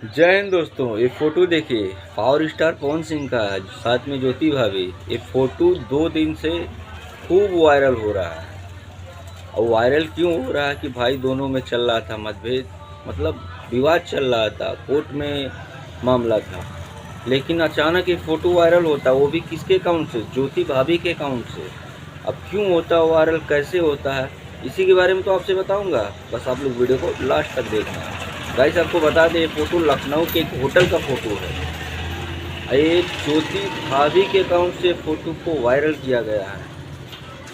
जय हिंद दोस्तों। ये फोटो देखिए, पावर स्टार पवन सिंह का है, साथ में ज्योति भाभी। ये फोटो 2 दिन से खूब वायरल हो रहा है। और वायरल क्यों हो रहा है कि भाई दोनों में चल रहा था मतभेद, मतलब विवाद चल रहा था, कोर्ट में मामला था। लेकिन अचानक ये फोटो वायरल होता, वो भी किसके अकाउंट से? ज्योति भाभी के अकाउंट से। अब क्यों होता है वायरल, कैसे होता है, इसी के बारे में तो आपसे बताऊंगा। बस आप लोग वीडियो को लास्ट तक देखना। गाइस आपको बता दें, ये फोटो लखनऊ के एक होटल का फोटो है। ये ज्योति भाभी के अकाउंट से फोटो को वायरल किया गया है।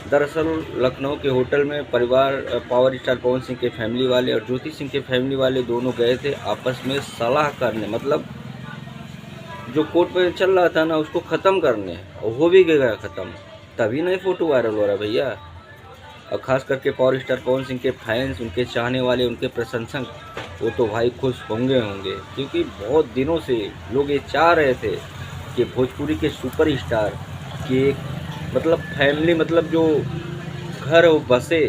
दरअसल लखनऊ के होटल में परिवार पावर स्टार पवन सिंह के फैमिली वाले और ज्योति सिंह के फैमिली वाले दोनों गए थे आपस में सलाह करने, मतलब जो कोर्ट में चल रहा था ना उसको ख़त्म करने, और हो भी गया ख़त्म। तभी ना ये फोटो वायरल हो रहा है भैया। और ख़ास करके पावर स्टार पवन सिंह के फैंस, उनके चाहने वाले, उनके प्रशंसक, वो तो भाई खुश होंगे क्योंकि बहुत दिनों से लोग ये चाह रहे थे कि भोजपुरी के सुपर स्टार की एक मतलब फैमिली, मतलब जो घर हो बसे।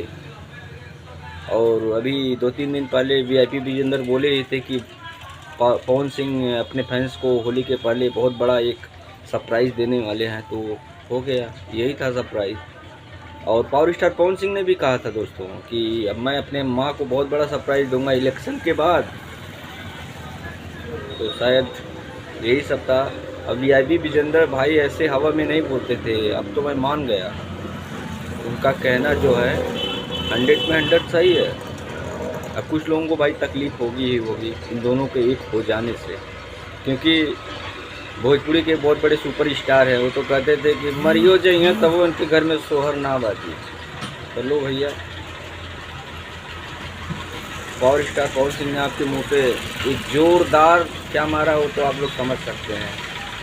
और अभी 2-3 दिन पहले वीआईपी विजेंदर बोले ही थे कि पवन सिंह अपने फैंस को होली के पहले बहुत बड़ा एक सरप्राइज़ देने वाले हैं। तो हो गया, यही था सरप्राइज़। और पावर स्टार पवन सिंह ने भी कहा था दोस्तों कि अब मैं अपने माँ को बहुत बड़ा सरप्राइज़ दूंगा इलेक्शन के बाद। तो शायद यही सब था। अब वीआईपी विजेंदर भाई ऐसे हवा में नहीं बोलते थे, अब तो मैं मान गया। उनका कहना जो है 100 में 100 सही है। अब कुछ लोगों को भाई तकलीफ़ होगी ही होगी इन दोनों के एक हो जाने से, क्योंकि भोजपुरी के बहुत बड़े सुपर स्टार हैं। वो तो कहते थे कि मरियो जाइए तब वो उनके घर में सोहर ना बाजी। चलो भैया, पावर स्टार पवन सिंह ने आपके मुंह पे एक जोरदार क्या मारा हो तो आप लोग समझ सकते हैं।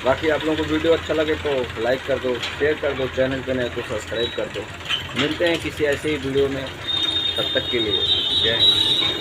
बाकी आप लोगों को वीडियो अच्छा लगे तो लाइक कर दो, शेयर कर दो, चैनल पे नए तो सब्सक्राइब कर दो। मिलते हैं किसी ऐसे ही वीडियो में, तब तक के लिए जय हिंद।